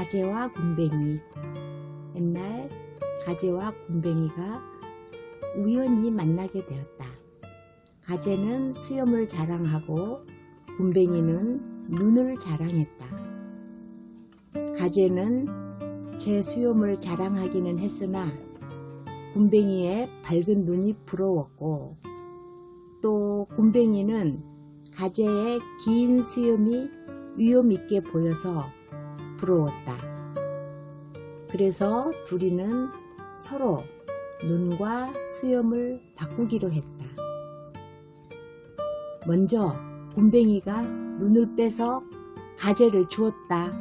가재와 굼벵이. 옛날 가재와 굼벵이가 우연히 만나게 되었다. 가재는 수염을 자랑하고 굼벵이는 눈을 자랑했다. 가재는 제 수염을 자랑하기는 했으나 굼벵이의 밝은 눈이 부러웠고, 또 굼벵이는 가재의 긴 수염이 위험 있게 보여서 부러웠다. 그래서 둘이는 서로 눈과 수염을 바꾸기로 했다. 먼저 굼벵이가 눈을 빼서 가재를 주었다.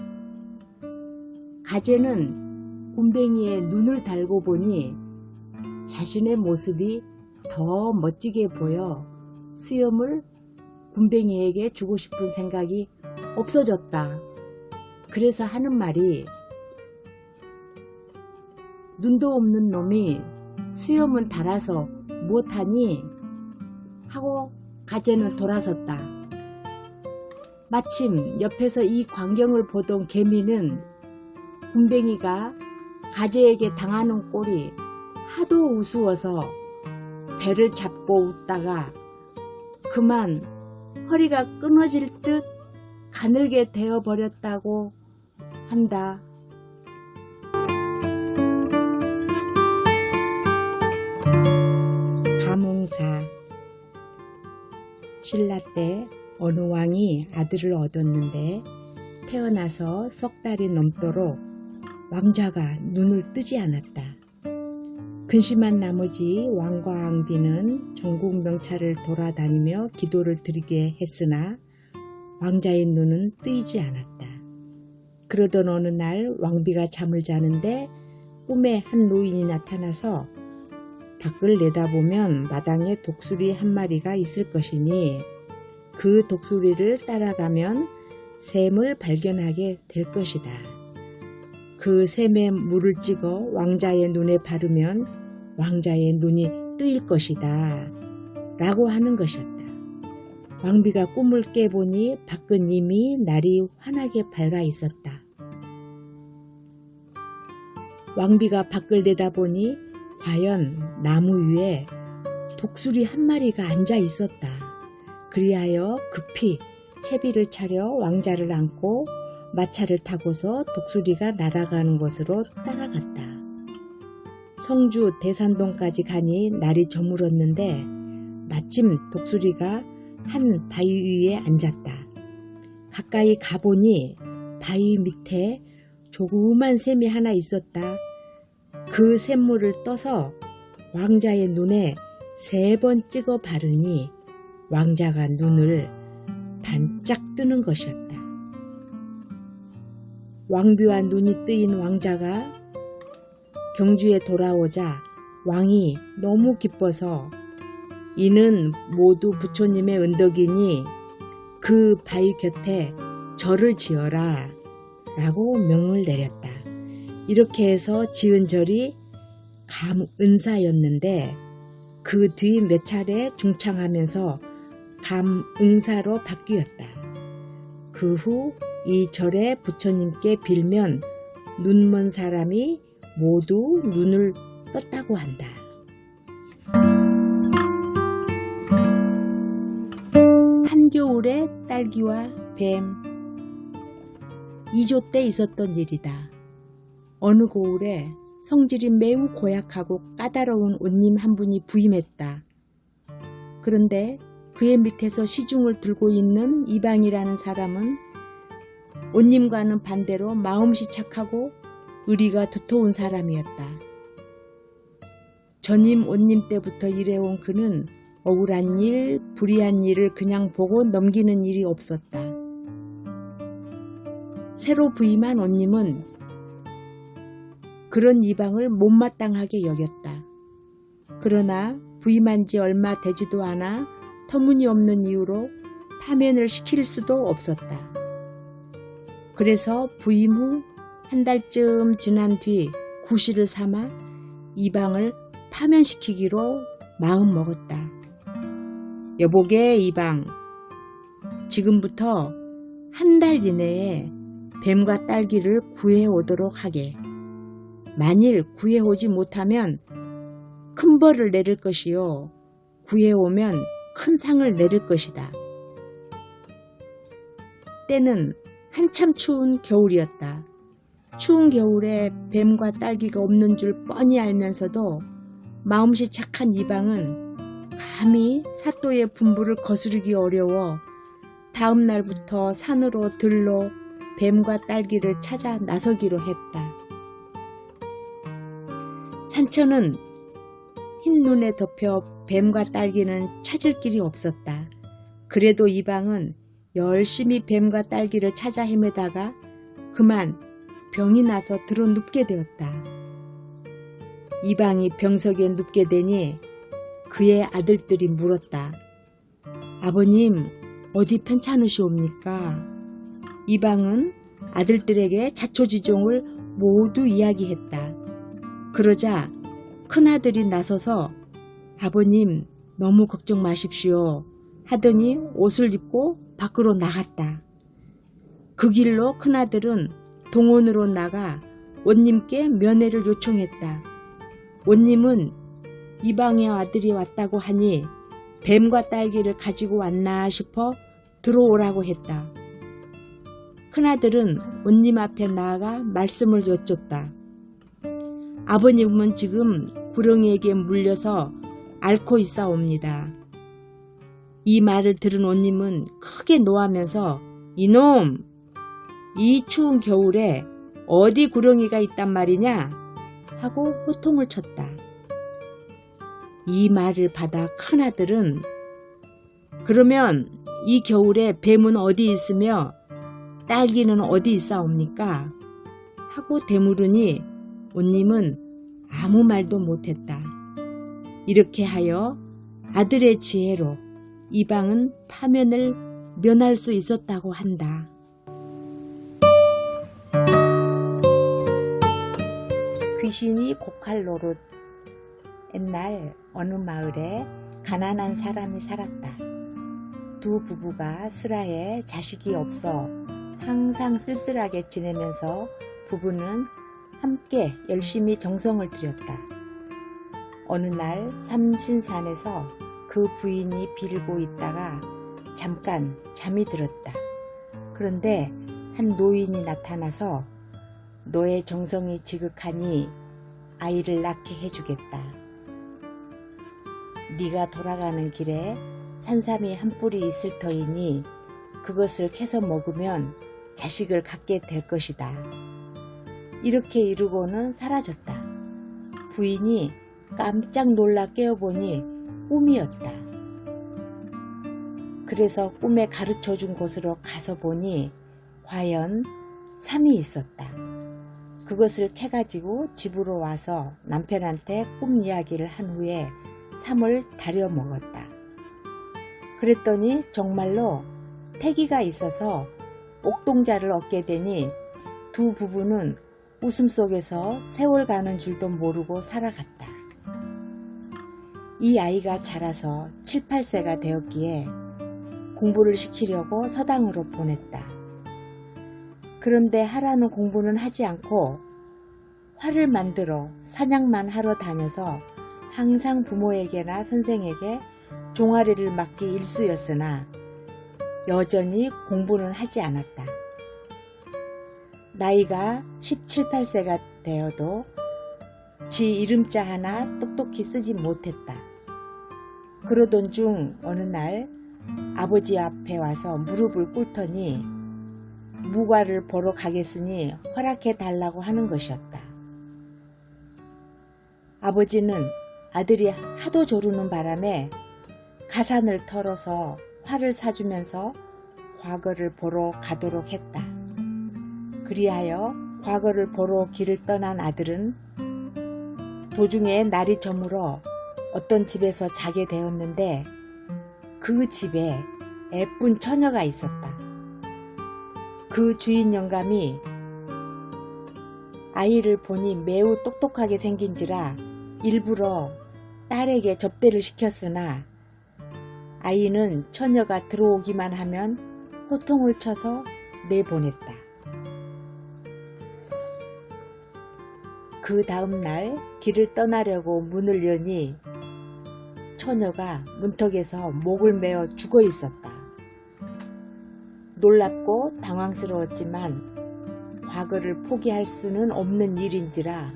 가재는 굼벵이의 눈을 달고 보니 자신의 모습이 더 멋지게 보여 수염을 굼벵이에게 주고 싶은 생각이 없어졌다. 그래서 하는 말이, 눈도 없는 놈이 수염은 달아서 못하니? 하고 가재는 돌아섰다. 마침 옆에서 이 광경을 보던 개미는 굼벵이가 가재에게 당하는 꼴이 하도 우스워서 배를 잡고 웃다가 그만 허리가 끊어질 듯 가늘게 되어버렸다고 한다. 가몽사. 신라 때 어느 왕이 아들을 얻었는데 태어나서 석 달이 넘도록 왕자가 눈을 뜨지 않았다. 근심한 나머지 왕과 왕비는 전국 명찰을 돌아다니며 기도를 드리게 했으나 왕자의 눈은 뜨이지 않았다. 그러던 어느 날 왕비가 잠을 자는데 꿈에 한 노인이 나타나서 밖을 내다보면 마당에 독수리 한 마리가 있을 것이니 그 독수리를 따라가면 샘을 발견하게 될 것이다. 그 샘에 물을 찍어 왕자의 눈에 바르면 왕자의 눈이 뜨일 것이다 라고 하는 것이었다. 왕비가 꿈을 깨보니 밖은 이미 날이 환하게 밝아 있었다. 왕비가 밖을 내다보니 과연 나무 위에 독수리 한 마리가 앉아 있었다. 그리하여 급히 채비를 차려 왕자를 안고 마차를 타고서 독수리가 날아가는 곳으로 따라갔다. 성주 대산동까지 가니 날이 저물었는데 마침 독수리가 한 바위 위에 앉았다. 가까이 가보니 바위 밑에 조그만 샘이 하나 있었다. 그 샘물을 떠서 왕자의 눈에 3번 찍어 바르니 왕자가 눈을 반짝 뜨는 것이었다. 왕비와 눈이 뜨인 왕자가 경주에 돌아오자 왕이 너무 기뻐서 이는 모두 부처님의 은덕이니 그 바위 곁에 절을 지어라 라고 명을 내렸다. 이렇게 해서 지은 절이 감은사였는데 그 뒤 몇 차례 중창하면서 감응사로 바뀌었다. 그 후 이 절에 부처님께 빌면 눈먼 사람이 모두 눈을 떴다고 한다. 한겨울의 딸기와 뱀. 2조 때 있었던 일이다. 어느 고을에 성질이 매우 고약하고 까다로운 옷님 한 분이 부임했다. 그런데 그의 밑에서 시중을 들고 있는 이방이라는 사람은 옷님과는 반대로 마음씨 착하고 의리가 두터운 사람이었다. 전임 옷님 때부터 일해온 그는 억울한 일, 불의한 일을 그냥 보고 넘기는 일이 없었다. 새로 부임한 옷님은 그런 이방을 못마땅하게 여겼다. 그러나 부임한 지 얼마 되지도 않아 터무니없는 이유로 파면을 시킬 수도 없었다. 그래서 부임 후 한 달쯤 지난 뒤 구실을 삼아 이방을 파면시키기로 마음먹었다. 여보게 이방, 지금부터 한 달 이내에 뱀과 딸기를 구해오도록 하게. 만일 구해오지 못하면 큰 벌을 내릴 것이요, 구해오면 큰 상을 내릴 것이다. 때는 한참 추운 겨울이었다. 추운 겨울에 뱀과 딸기가 없는 줄 뻔히 알면서도 마음씨 착한 이방은 감히 사또의 분부를 거스르기 어려워 다음 날부터 산으로 들로 뱀과 딸기를 찾아 나서기로 했다. 산천은 흰 눈에 덮여 뱀과 딸기는 찾을 길이 없었다. 그래도 이방은 열심히 뱀과 딸기를 찾아 헤매다가 그만 병이 나서 들어 눕게 되었다. 이방이 병석에 눕게 되니 그의 아들들이 물었다. 아버님, 어디 편찮으시옵니까? 이방은 아들들에게 자초지종을 모두 이야기했다. 그러자 큰아들이 나서서 아버님, 너무 걱정 마십시오 하더니 옷을 입고 밖으로 나갔다. 그 길로 큰아들은 동원으로 나가 원님께 면회를 요청했다. 원님은 이방의 아들이 왔다고 하니 뱀과 딸기를 가지고 왔나 싶어 들어오라고 했다. 큰아들은 원님 앞에 나아가 말씀을 여쭙다. 아버님은 지금 구렁이에게 물려서 앓고 있사옵니다. 이 말을 들은 원님은 크게 노하면서 이놈! 이 추운 겨울에 어디 구렁이가 있단 말이냐? 하고 호통을 쳤다. 이 말을 받아 큰아들은 그러면 이 겨울에 뱀은 어디 있으며 딸기는 어디 있사옵니까? 하고 되물으니 원님은 아무 말도 못했다. 이렇게 하여 아들의 지혜로 이방은 파면을 면할 수 있었다고 한다. 귀신이 곡할 노릇. 옛날 어느 마을에 가난한 사람이 살았다. 두 부부가 슬하에 자식이 없어 항상 쓸쓸하게 지내면서 부부는 함께 열심히 정성을 들였다. 어느 날 삼신산에서 그 부인이 빌고 있다가 잠깐 잠이 들었다. 그런데 한 노인이 나타나서 너의 정성이 지극하니 아이를 낳게 해주겠다. 네가 돌아가는 길에 산삼이 한 뿌리 있을 터이니 그것을 캐서 먹으면 자식을 갖게 될 것이다. 이렇게 이루고는 사라졌다. 부인이 깜짝 놀라 깨어보니 꿈이었다. 그래서 꿈에 가르쳐준 곳으로 가서 보니 과연 삼이 있었다. 그것을 캐가지고 집으로 와서 남편한테 꿈 이야기를 한 후에 삼을 다려 먹었다. 그랬더니 정말로 태기가 있어서 옥동자를 얻게 되니 두 부부는 웃음 속에서 세월 가는 줄도 모르고 살아갔다. 이 아이가 자라서 7, 8세가 되었기에 공부를 시키려고 서당으로 보냈다. 그런데 하라는 공부는 하지 않고 활을 만들어 사냥만 하러 다녀서 항상 부모에게나 선생에게 종아리를 맞기 일쑤였으나 여전히 공부는 하지 않았다. 나이가 17, 8세가 되어도 지 이름자 하나 똑똑히 쓰지 못했다. 그러던 중 어느 날 아버지 앞에 와서 무릎을 꿇더니 무과를 보러 가겠으니 허락해 달라고 하는 것이었다. 아버지는 아들이 하도 조르는 바람에 가산을 털어서 활을 사주면서 과거를 보러 가도록 했다. 그리하여 과거를 보러 길을 떠난 아들은 도중에 날이 저물어 어떤 집에서 자게 되었는데 그 집에 예쁜 처녀가 있었다. 그 주인 영감이 아이를 보니 매우 똑똑하게 생긴지라 일부러 딸에게 접대를 시켰으나 아이는 처녀가 들어오기만 하면 호통을 쳐서 내보냈다. 그 다음 날 길을 떠나려고 문을 여니 처녀가 문턱에서 목을 메어 죽어 있었다. 놀랍고 당황스러웠지만 과거를 포기할 수는 없는 일인지라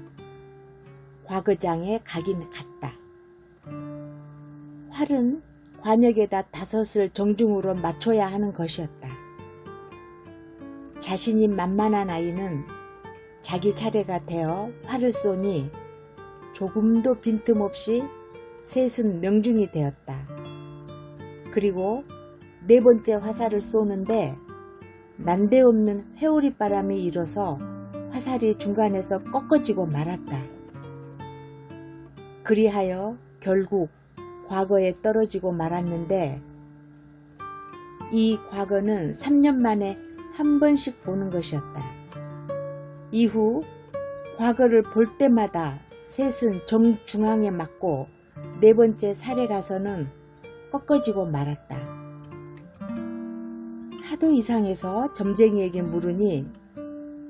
과거장에 가긴 갔다. 활은 관역에다 5을 정중으로 맞춰야 하는 것이었다. 자신이 만만한 아이는 자기 차례가 되어 활을 쏘니 조금도 빈틈없이 셋은 명중이 되었다. 그리고 4번째 화살을 쏘는데 난데없는 회오리 바람이 일어서 화살이 중간에서 꺾어지고 말았다. 그리하여 결국 과거에 떨어지고 말았는데 이 과거는 3년 만에 한 번씩 보는 것이었다. 이후 과거를 볼 때마다 셋은 정중앙에 맞고 4번째 살에 가서는 꺾어지고 말았다. 하도 이상해서 점쟁이에게 물으니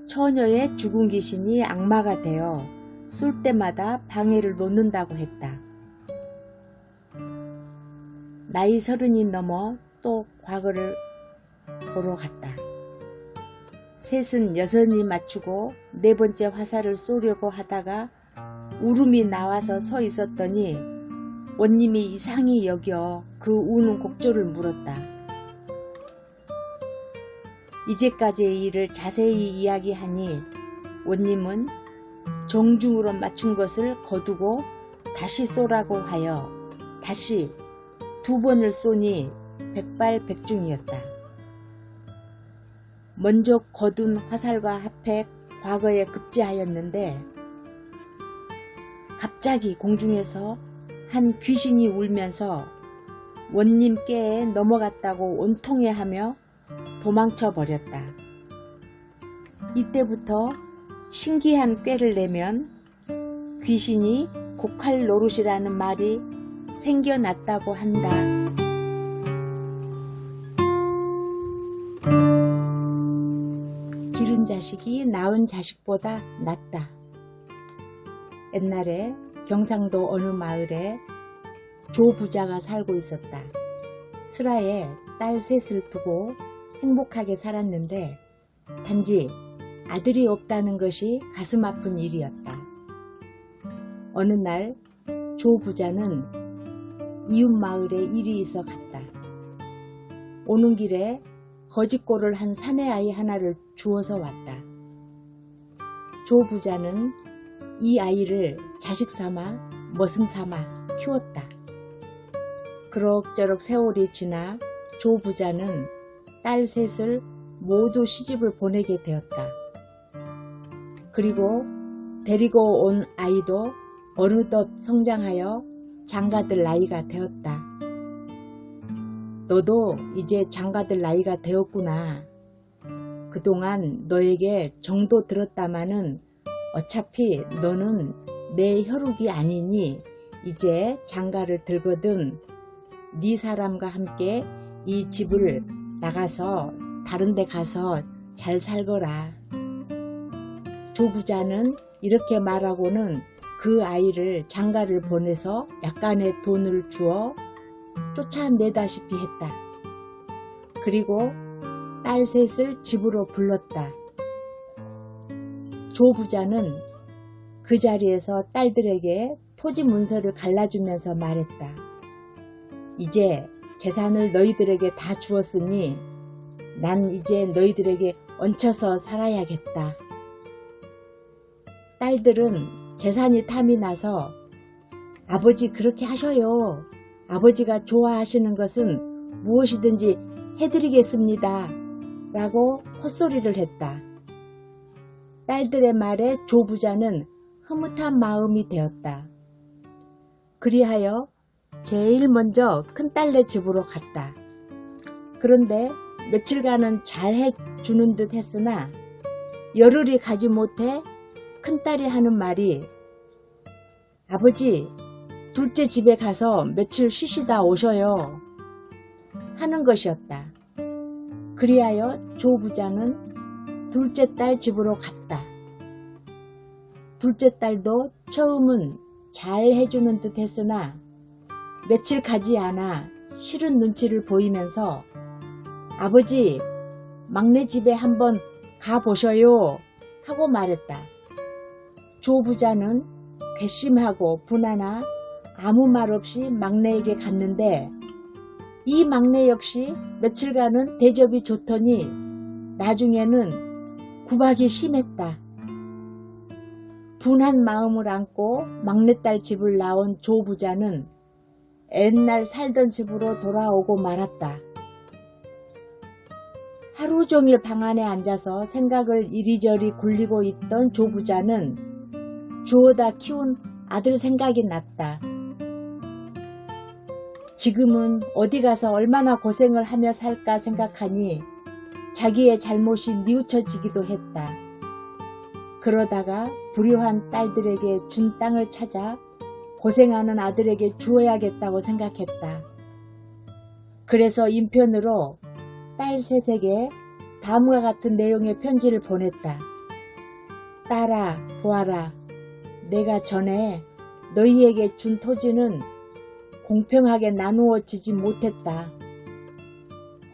처녀의 죽은 귀신이 악마가 되어 쏠 때마다 방해를 놓는다고 했다. 나이 30이 넘어 또 과거를 보러 갔다. 셋은 여전히 맞추고 4번째 화살을 쏘려고 하다가 울음이 나와서 서 있었더니 원님이 이상히 여겨 그 우는 곡조를 물었다. 이제까지의 일을 자세히 이야기하니 원님은 정중으로 맞춘 것을 거두고 다시 쏘라고 하여 다시 2번을 쏘니 백발백중이었다. 먼저 거둔 화살과 합해 과거에 급제하였는데 갑자기 공중에서 한 귀신이 울면서 원님 께에 넘어갔다고 온통해하며 도망쳐 버렸다. 이때부터 신기한 꾀를 내면 귀신이 곡할 노릇이라는 말이 생겨났다고 한다. 기른 자식이 낳은 자식보다 낫다. 옛날에 경상도 어느 마을에 조 부자가 살고 있었다. 슬하에 딸 3을 두고 행복하게 살았는데 단지 아들이 없다는 것이 가슴 아픈 일이었다. 어느 날 조 부자는 이웃 마을에 일이 있어 갔다. 오는 길에 거짓골을 한 사내아이 하나를 주워서 왔다. 조 부자는 이 아이를 자식 삼아 머슴 삼아 키웠다. 그럭저럭 세월이 지나 조 부자는 딸 3을 모두 시집을 보내게 되었다. 그리고 데리고 온 아이도 어느덧 성장하여 장가들 나이가 되었다. 너도 이제 장가들 나이가 되었구나. 그동안 너에게 정도 들었다마는 어차피 너는 내 혈육이 아니니 이제 장가를 들거든 네 사람과 함께 이 집을 나가서 다른 데 가서 잘 살거라. 조 부자는 이렇게 말하고는 그 아이를 장가를 보내서 약간의 돈을 주어 쫓아내다시피 했다. 그리고 딸 3을 집으로 불렀다. 조 부자는 그 자리에서 딸들에게 토지 문서를 갈라주면서 말했다. 이제 재산을 너희들에게 다 주었으니 난 이제 너희들에게 얹혀서 살아야겠다. 딸들은 재산이 탐이 나서 아버지 그렇게 하셔요. 아버지가 좋아하시는 것은 무엇이든지 해드리겠습니다. 라고 헛소리를 했다. 딸들의 말에 조 부자는 흐뭇한 마음이 되었다. 그리하여 제일 먼저 큰딸네 집으로 갔다. 그런데 며칠간은 잘 해주는 듯 했으나 열흘이 가지 못해 큰딸이 하는 말이 아버지 둘째 집에 가서 며칠 쉬시다 오셔요 하는 것이었다. 그리하여 조 부자는 둘째 딸 집으로 갔다. 둘째 딸도 처음은 잘 해주는 듯 했으나 며칠 가지 않아 싫은 눈치를 보이면서 아버지, 막내 집에 한번 가보셔요 하고 말했다. 조 부자는 괘씸하고 분하나 아무 말 없이 막내에게 갔는데 이 막내 역시 며칠간은 대접이 좋더니 나중에는 구박이 심했다. 분한 마음을 안고 막내딸 집을 나온 조 부자는 옛날 살던 집으로 돌아오고 말았다. 하루 종일 방 안에 앉아서 생각을 이리저리 굴리고 있던 조 부자는 주워다 키운 아들 생각이 났다. 지금은 어디 가서 얼마나 고생을 하며 살까 생각하니 자기의 잘못이 뉘우쳐지기도 했다. 그러다가 불효한 딸들에게 준 땅을 찾아 고생하는 아들에게 주어야겠다고 생각했다. 그래서 인편으로 딸 셋에게 다음과 같은 내용의 편지를 보냈다. 딸아, 보아라. 내가 전에 너희에게 준 토지는 공평하게 나누어 주지 못했다.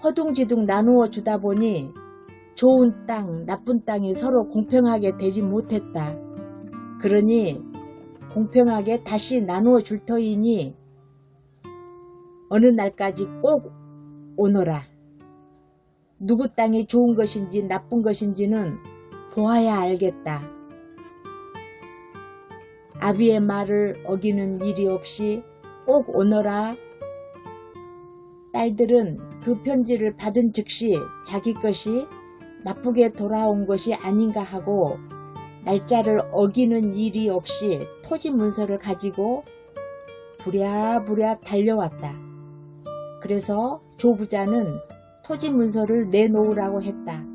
허둥지둥 나누어 주다 보니 좋은 땅, 나쁜 땅이 서로 공평하게 되지 못했다. 그러니 공평하게 다시 나누어 줄 터이니 어느 날까지 꼭 오너라. 누구 땅이 좋은 것인지 나쁜 것인지는 보아야 알겠다. 아비의 말을 어기는 일이 없이 꼭 오너라. 딸들은 그 편지를 받은 즉시 자기 것이 나쁘게 돌아온 것이 아닌가 하고 날짜를 어기는 일이 없이 토지 문서를 가지고 부랴부랴 달려왔다. 그래서 조 부자는 토지 문서를 내놓으라고 했다.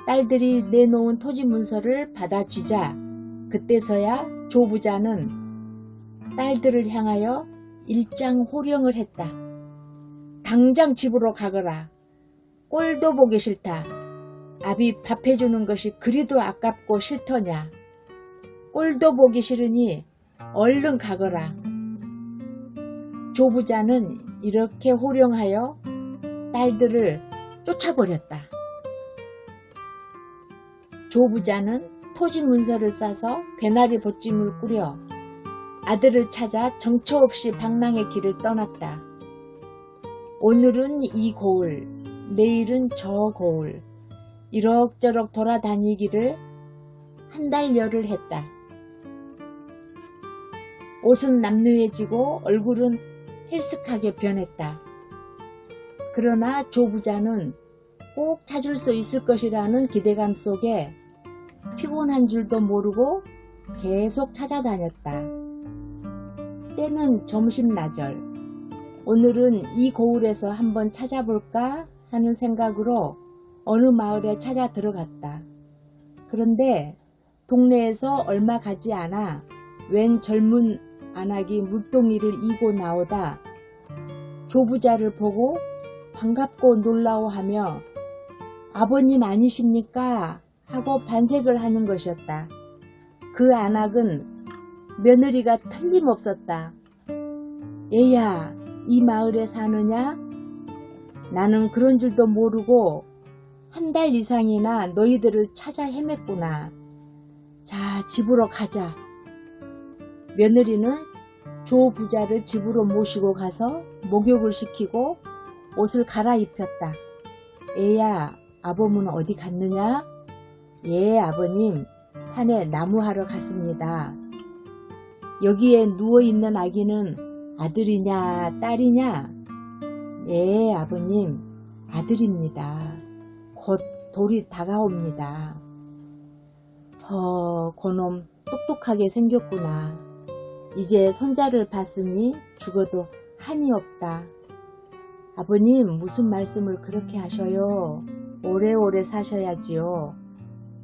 딸들이 내놓은 토지 문서를 받아쥐자 그때서야 조 부자는 딸들을 향하여 일장 호령을 했다. 당장 집으로 가거라. 꼴도 보기 싫다. 아비 밥 해주는 것이 그리도 아깝고 싫더냐. 꼴도 보기 싫으니 얼른 가거라. 조 부자는 이렇게 호령하여 딸들을 쫓아버렸다. 조 부자는 토지 문서를 싸서 괴나리 보찜을 꾸려 아들을 찾아 정처 없이 방랑의 길을 떠났다. 오늘은 이 고을, 내일은 저 고을, 이럭저럭 돌아다니기를 한 달여를 했다. 옷은 남루해지고 얼굴은 헬쓱하게 변했다. 그러나 조 부자는 꼭 찾을 수 있을 것이라는 기대감 속에 피곤한 줄도 모르고 계속 찾아다녔다. 때는 점심나절. 오늘은 이 고을에서 한번 찾아볼까 하는 생각으로 어느 마을에 찾아 들어갔다. 그런데 동네에서 얼마 가지 않아 웬 젊은 안악이 물동이를 이고 나오다 조 부자를 보고 반갑고 놀라워하며 아버님 아니십니까? 하고 반색을 하는 것이었다. 그 안악은 며느리가 틀림없었다. 얘야, 이 마을에 사느냐? 나는 그런 줄도 모르고 한 달 이상이나 너희들을 찾아 헤맸구나. 자, 집으로 가자. 며느리는 조 부자를 집으로 모시고 가서 목욕을 시키고 옷을 갈아입혔다. 애야, 아범은 어디 갔느냐? 예, 아버님, 산에 나무하러 갔습니다. 여기에 누워있는 아기는 아들이냐 딸이냐? 예, 아버님, 아들입니다. 곧 돌이 다가옵니다. 그놈 똑똑하게 생겼구나. 이제 손자를 봤으니 죽어도 한이 없다. 아버님, 무슨 말씀을 그렇게 하셔요? 오래오래 사셔야지요.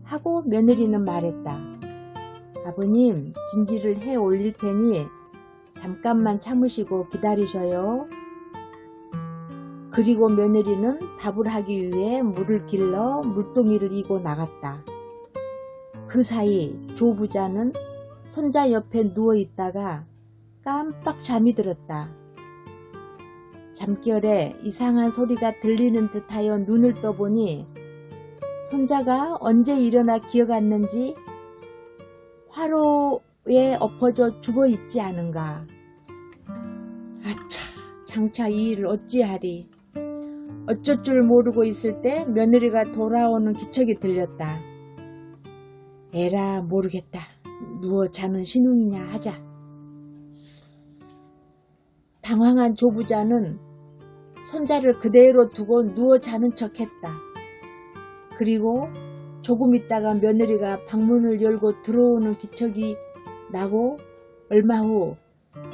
하고 며느리는 말했다. 아버님, 진지를 해 올릴 테니 잠깐만 참으시고 기다리셔요. 그리고 며느리는 밥을 하기 위해 물을 길러 물동이를 이고 나갔다. 그 사이 조 부자는 손자 옆에 누워 있다가 깜빡 잠이 들었다. 잠결에 이상한 소리가 들리는 듯하여 눈을 떠보니 손자가 언제 일어나 기어갔는지 화로에 엎어져 죽어 있지 않은가. 아차, 장차 이 일을 어찌하리. 어쩔 줄 모르고 있을 때 며느리가 돌아오는 기척이 들렸다. 에라 모르겠다. 누워 자는 신웅이냐 하자. 당황한 조부자는 손자를 그대로 두고 누워 자는 척했다. 그리고 조금 있다가 며느리가 방문을 열고 들어오는 기척이 나고 얼마 후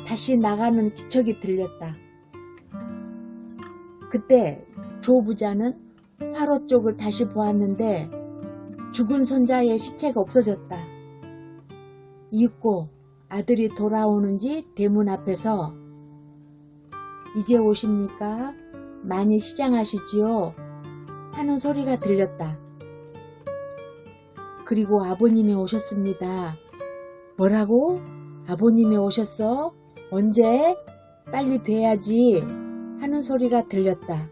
다시 나가는 기척이 들렸다. 그때 조부자는 화로 쪽을 다시 보았는데 죽은 손자의 시체가 없어졌다. 잊고 아들이 돌아오는지 대문 앞에서 이제 오십니까? 많이 시장하시지요? 하는 소리가 들렸다. 그리고 아버님이 오셨습니다. 뭐라고? 아버님이 오셨어? 언제? 빨리 뵈야지. 하는 소리가 들렸다.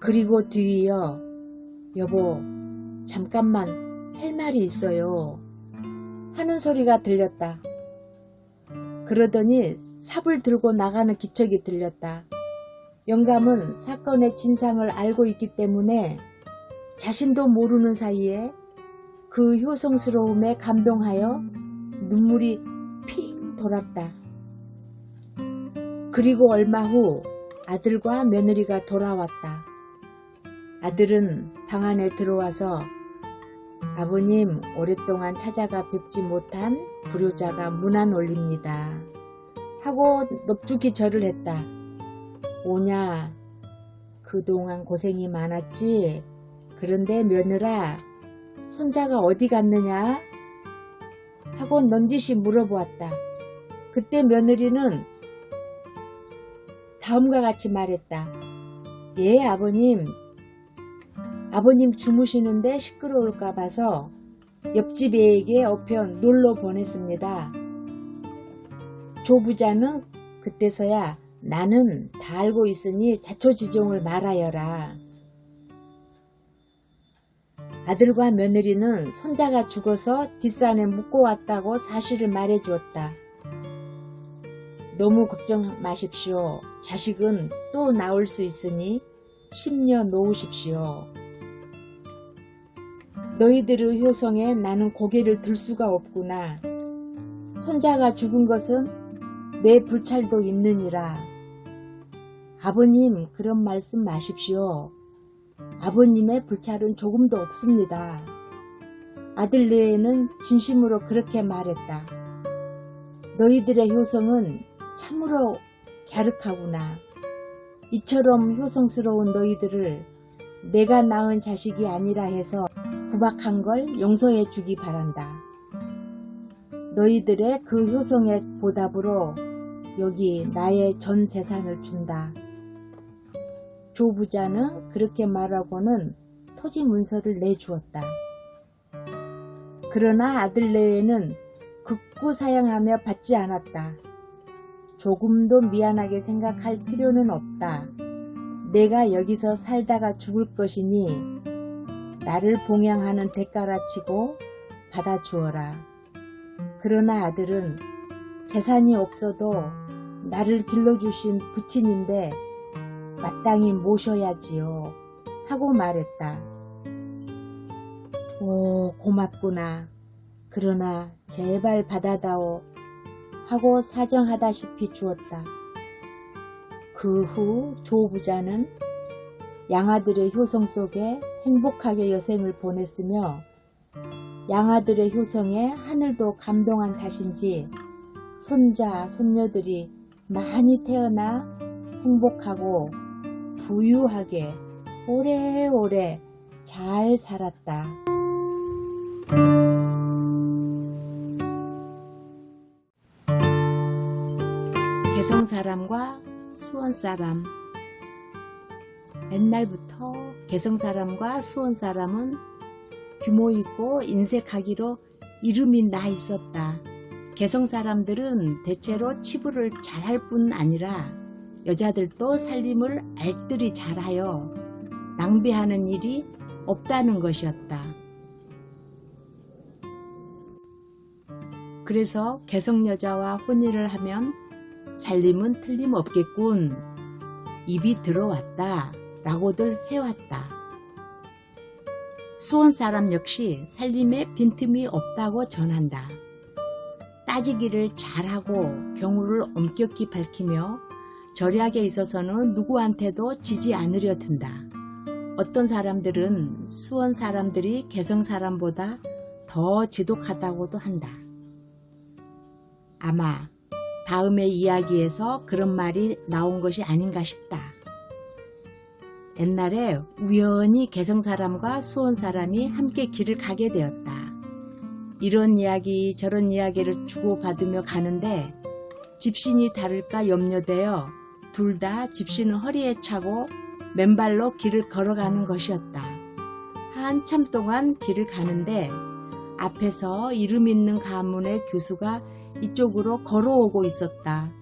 그리고 뒤이어 여보 잠깐만 할 말이 있어요. 하는 소리가 들렸다. 그러더니 삽을 들고 나가는 기척이 들렸다. 영감은 사건의 진상을 알고 있기 때문에 자신도 모르는 사이에 그 효성스러움에 감동하여 눈물이 핑 돌았다. 그리고 얼마 후 아들과 며느리가 돌아왔다. 아들은 방 안에 들어와서 아버님 오랫동안 찾아가 뵙지 못한 불효자가 문안 올립니다. 하고 넙죽이 절을 했다. 오냐 그동안 고생이 많았지. 그런데 며느라 손자가 어디 갔느냐? 하고 넌지시 물어보았다. 그때 며느리는 다음과 같이 말했다. 예 아버님. 아버님 주무시는데 시끄러울까 봐서 옆집 애에게 업혀 놀러 보냈습니다. 조부자는 그때서야 나는 다 알고 있으니 자초지종을 말하여라. 아들과 며느리는 손자가 죽어서 뒷산에 묻고 왔다고 사실을 말해주었다. 너무 걱정 마십시오. 자식은 또 나올 수 있으니 심려 놓으십시오. 너희들의 효성에 나는 고개를 들 수가 없구나. 손자가 죽은 것은 내 불찰도 있느니라. 아버님 그런 말씀 마십시오. 아버님의 불찰은 조금도 없습니다. 아들 내에는 진심으로 그렇게 말했다. 너희들의 효성은 참으로 갸륵하구나. 이처럼 효성스러운 너희들을 내가 낳은 자식이 아니라 해서 구박한 걸 용서해 주기 바란다. 너희들의 그 효성의 보답으로 여기 나의 전 재산을 준다. 조부자는 그렇게 말하고는 토지 문서를 내주었다. 그러나 아들 내외는 극구 사양하며 받지 않았다. 조금도 미안하게 생각할 필요는 없다. 내가 여기서 살다가 죽을 것이니 나를 봉양하는 대가라 치고 받아주어라. 그러나 아들은 재산이 없어도 나를 길러주신 부친인데 마땅히 모셔야지요. 하고 말했다. 오, 고맙구나. 그러나 제발 받아다오. 하고 사정하다시피 주었다. 그 후 조부자는 양아들의 효성 속에 행복하게 여생을 보냈으며 양아들의 효성에 하늘도 감동한 탓인지 손자, 손녀들이 많이 태어나 행복하고 부유하게 오래오래 잘 살았다. 개성사람과 수원사람. 옛날부터 개성사람과 수원사람은 규모 있고 인색하기로 이름이 나 있었다. 개성 사람들은 대체로 치부를 잘할 뿐 아니라 여자들도 살림을 알뜰히 잘하여 낭비하는 일이 없다는 것이었다. 그래서 개성 여자와 혼인을 하면 살림은 틀림없겠군. 입이 들어왔다 라고들 해왔다. 수원 사람 역시 살림에 빈틈이 없다고 전한다. 따지기를 잘하고 경우를 엄격히 밝히며 절약에 있어서는 누구한테도 지지 않으려 든다. 어떤 사람들은 수원 사람들이 개성 사람보다 더 지독하다고도 한다. 아마 다음의 이야기에서 그런 말이 나온 것이 아닌가 싶다. 옛날에 우연히 개성 사람과 수원 사람이 함께 길을 가게 되었다. 이런 이야기 저런 이야기를 주고받으며 가는데 집신이 다를까 염려되어 둘 다 집신을 허리에 차고 맨발로 길을 걸어가는 것이었다. 한참 동안 길을 가는데 앞에서 이름 있는 가문의 교수가 이쪽으로 걸어오고 있었다.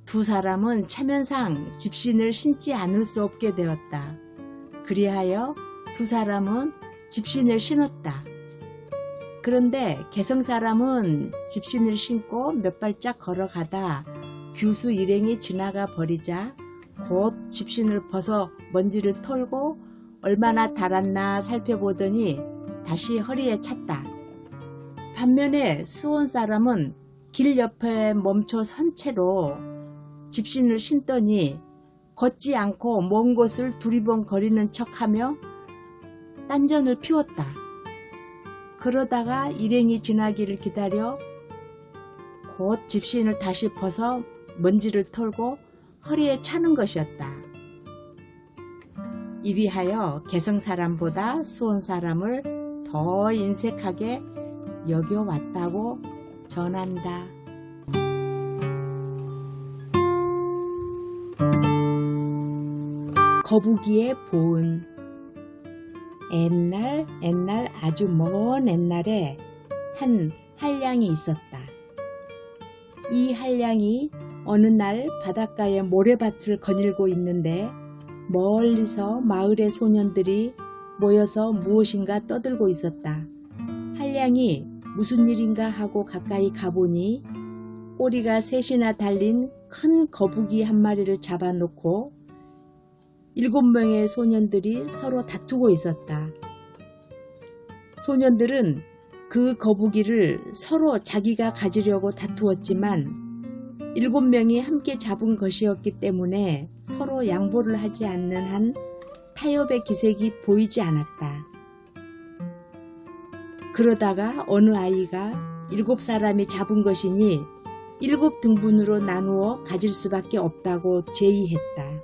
두 사람은 체면상 집신을 신지 않을 수 없게 되었다. 그리하여 두 사람은 집신을 신었다. 그런데 개성 사람은 집신을 신고 몇 발짝 걸어가다 교수 일행이 지나가 버리자 곧 집신을 벗어 먼지를 털고 얼마나 달았나 살펴보더니 다시 허리에 찼다. 반면에 수원 사람은 길 옆에 멈춰 선 채로 집신을 신더니 걷지 않고 먼 곳을 두리번거리는 척하며 딴전을 피웠다. 그러다가 일행이 지나기를 기다려 곧 집신을 다시 벗어 먼지를 털고 허리에 차는 것이었다. 이리하여 개성 사람보다 수원 사람을 더 인색하게 여겨왔다고 전한다. 거북이의 보은. 옛날 아주 먼 옛날에 한 한량이 있었다. 이 한량이 어느 날 바닷가에 모래밭을 거닐고 있는데 멀리서 마을의 소년들이 모여서 무엇인가 떠들고 있었다. 한량이 무슨 일인가 하고 가까이 가보니 꼬리가 셋이나 달린 큰 거북이 한 마리를 잡아놓고 7명의 소년들이 서로 다투고 있었다. 소년들은 그 거북이를 서로 자기가 가지려고 다투었지만 7명이 함께 잡은 것이었기 때문에 서로 양보를 하지 않는 한 타협의 기색이 보이지 않았다. 그러다가 어느 아이가 7사람이 잡은 것이니 7등분으로 나누어 가질 수밖에 없다고 제의했다.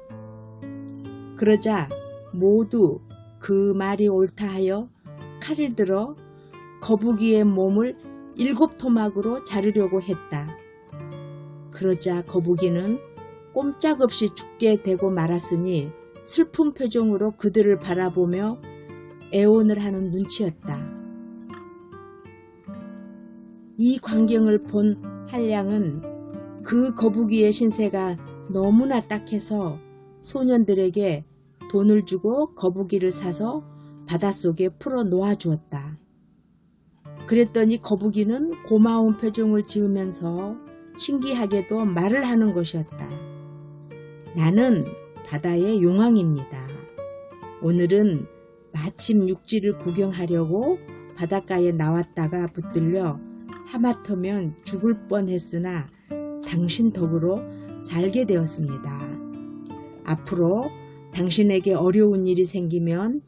그러자 모두 그 말이 옳다 하여 칼을 들어 거북이의 몸을 7토막으로 자르려고 했다. 그러자 거북이는 꼼짝없이 죽게 되고 말았으니 슬픈 표정으로 그들을 바라보며 애원을 하는 눈치였다. 이 광경을 본 한량은 그 거북이의 신세가 너무나 딱해서 소년들에게 돈을 주고 거북이를 사서 바닷속에 풀어 놓아주었다. 그랬더니 거북이는 고마운 표정을 지으면서 신기하게도 말을 하는 것이었다. 나는 바다의 용왕입니다. 오늘은 마침 육지를 구경하려고 바닷가에 나왔다가 붙들려 하마터면 죽을 뻔했으나 당신 덕으로 살게 되었습니다. 앞으로 당신에게 어려운 일이 생기면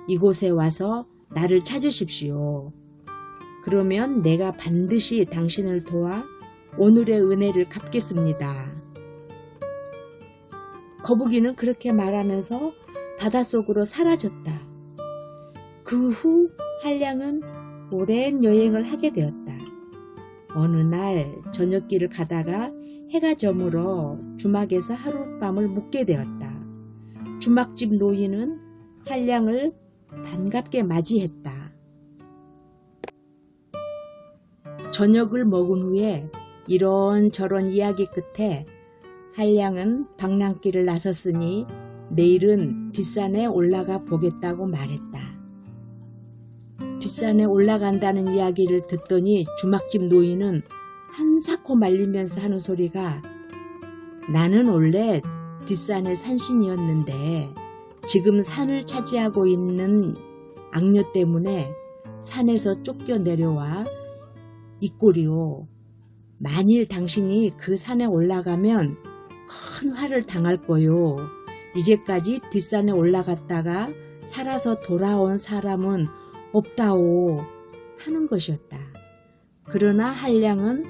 이곳에 와서 나를 찾으십시오. 그러면 내가 반드시 당신을 도와 오늘의 은혜를 갚겠습니다. 거북이는 그렇게 말하면서 바닷속으로 사라졌다. 그 후 한량은 오랜 여행을 하게 되었다. 어느 날 저녁길을 가다가 해가 저물어 주막에서 하룻밤을 묵게 되었다. 주막집 노인은 한량을 반갑게 맞이했다. 저녁을 먹은 후에 이런저런 이야기 끝에 한량은 방랑길을 나섰으니 내일은 뒷산에 올라가 보겠다고 말했다. 뒷산에 올라간다는 이야기를 듣더니 주막집 노인은 한사코 말리면서 하는 소리가 나는 원래 뒷산의 산신이었는데 지금 산을 차지하고 있는 악녀 때문에 산에서 쫓겨 내려와 이 꼴이오. 만일 당신이 그 산에 올라가면 큰 화를 당할 거요. 이제까지 뒷산에 올라갔다가 살아서 돌아온 사람은 없다오 하는 것이었다. 그러나 한량은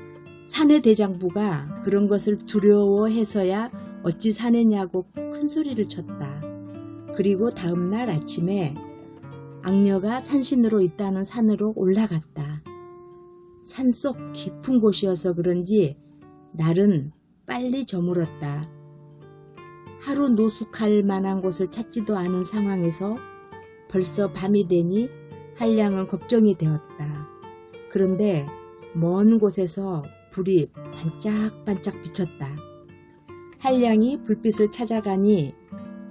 산의 대장부가 그런 것을 두려워해서야 어찌 사내냐고 큰 소리를 쳤다. 그리고 다음날 아침에 악녀가 산신으로 있다는 산으로 올라갔다. 산속 깊은 곳이어서 그런지 날은 빨리 저물었다. 하루 노숙할 만한 곳을 찾지도 않은 상황에서 벌써 밤이 되니 한량은 걱정이 되었다. 그런데 먼 곳에서 불이 반짝반짝 비쳤다. 한량이 불빛을 찾아가니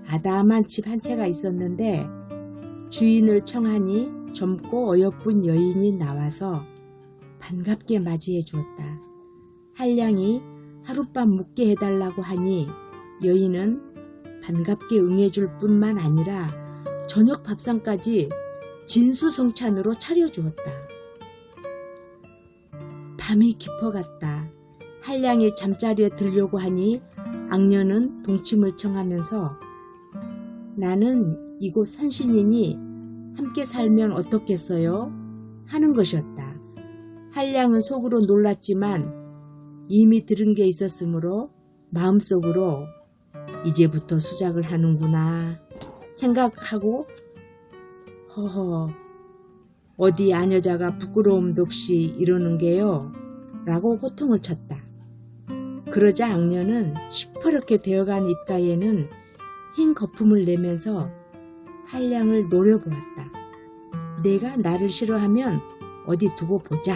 아담한 집 한 채가 있었는데 주인을 청하니 젊고 어여쁜 여인이 나와서 반갑게 맞이해 주었다. 한량이 하룻밤 묵게 해달라고 하니 여인은 반갑게 응해줄 뿐만 아니라 저녁 밥상까지 진수성찬으로 차려주었다. 밤이 깊어갔다. 한량이 잠자리에 들려고 하니 악녀는 동침을 청하면서 나는 이곳 산신이니 함께 살면 어떻겠어요? 하는 것이었다. 한량은 속으로 놀랐지만 이미 들은 게 있었으므로 마음속으로 이제부터 수작을 하는구나 생각하고 허허 어디 아녀자가 부끄러움도 없이 이러는 게요? 라고 호통을 쳤다. 그러자 악녀는 시퍼렇게 되어간 입가에는 흰 거품을 내면서 한량을 노려보았다. 내가 나를 싫어하면 어디 두고 보자.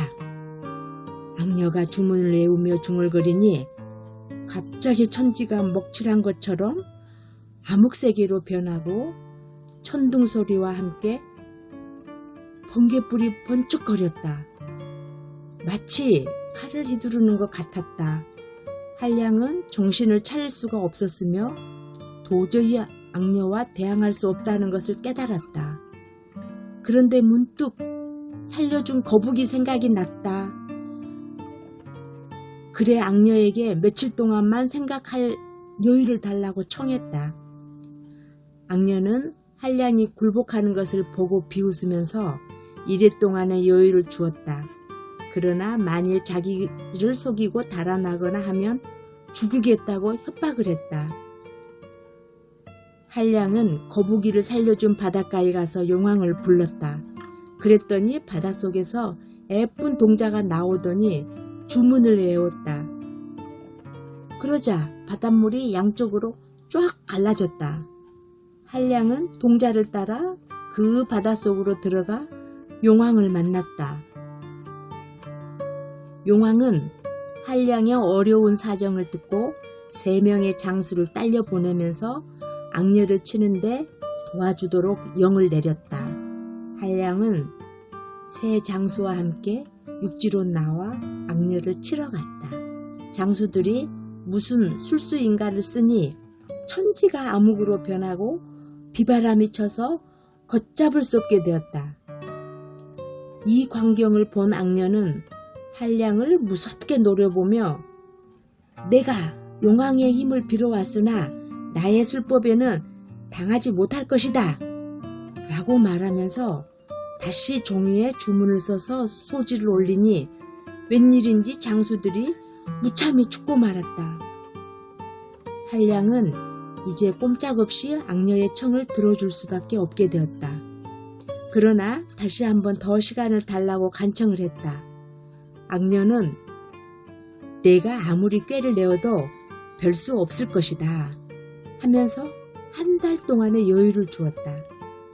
악녀가 주문을 외우며 중얼거리니 갑자기 천지가 먹칠한 것처럼 암흑세계로 변하고 천둥소리와 함께 번개불이 번쩍거렸다. 마치 칼을 휘두르는 것 같았다. 한량은 정신을 차릴 수가 없었으며 도저히 악녀와 대항할 수 없다는 것을 깨달았다. 그런데 문득 살려준 거북이 생각이 났다. 그래 악녀에게 며칠 동안만 생각할 여유를 달라고 청했다. 악녀는 한량이 굴복하는 것을 보고 비웃으면서 이랫동안의 여유를 주었다. 그러나 만일 자기를 속이고 달아나거나 하면 죽이겠다고 협박을 했다. 한량은 거북이를 살려준 바닷가에 가서 용왕을 불렀다. 그랬더니 바닷속에서 예쁜 동자가 나오더니 주문을 외웠다. 그러자 바닷물이 양쪽으로 쫙 갈라졌다. 한량은 동자를 따라 그 바닷속으로 들어가 용왕을 만났다. 용왕은 한량의 어려운 사정을 듣고 3명의 장수를 딸려 보내면서 악녀를 치는데 도와주도록 영을 내렸다. 한량은 새 장수와 함께 육지로 나와 악녀를 치러 갔다. 장수들이 무슨 술수인가를 쓰니 천지가 암흑으로 변하고 비바람이 쳐서 걷잡을 수 없게 되었다. 이 광경을 본 악녀는 한량을 무섭게 노려보며 내가 용왕의 힘을 빌어왔으나 나의 술법에는 당하지 못할 것이다 라고 말하면서 다시 종이에 주문을 써서 소지를 올리니 웬일인지 장수들이 무참히 죽고 말았다. 한량은 이제 꼼짝없이 악녀의 청을 들어줄 수밖에 없게 되었다. 그러나 다시 한번 더 시간을 달라고 간청을 했다. 악녀는 내가 아무리 꾀를 내어도 별 수 없을 것이다 하면서 한 달 동안의 여유를 주었다.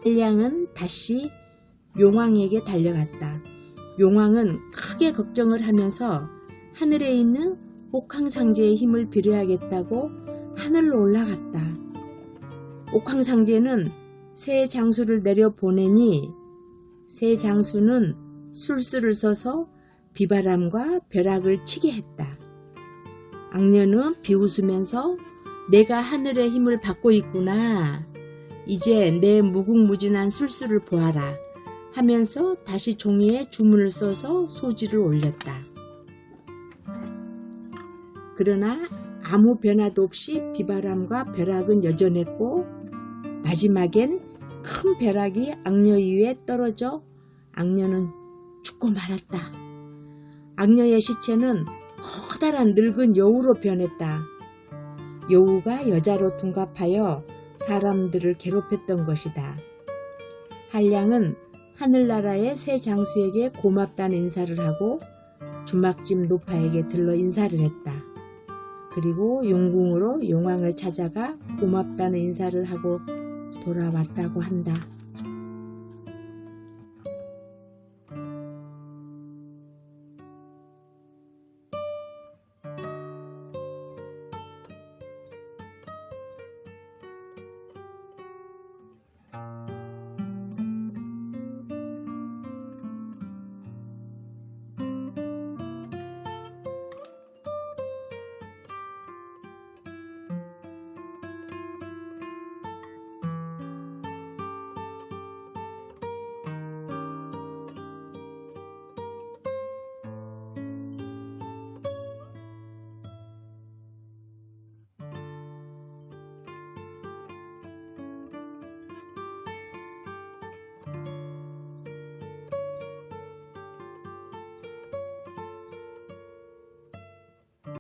한량은 다시 용왕에게 달려갔다. 용왕은 크게 걱정을 하면서 하늘에 있는 옥황상제의 힘을 빌어야겠다고 하늘로 올라갔다. 옥황상제는 새 장수를 내려보내니 새 장수는 술수를 써서 비바람과 벼락을 치게 했다. 악녀는 비웃으면서 내가 하늘의 힘을 받고 있구나. 이제 내 무궁무진한 술수를 보아라 하면서 다시 종이에 주문을 써서 소지를 올렸다. 그러나 아무 변화도 없이 비바람과 벼락은 여전했고 마지막엔 큰 벼락이 악녀 위에 떨어져 악녀는 죽고 말았다. 악녀의 시체는 커다란 늙은 여우로 변했다. 여우가 여자로 둔갑하여 사람들을 괴롭혔던 것이다. 한량은 하늘나라의 새 장수에게 고맙다는 인사를 하고 주막집 노파에게 들러 인사를 했다. 그리고 용궁으로 용왕을 찾아가 고맙다는 인사를 하고 돌아왔다고 한다.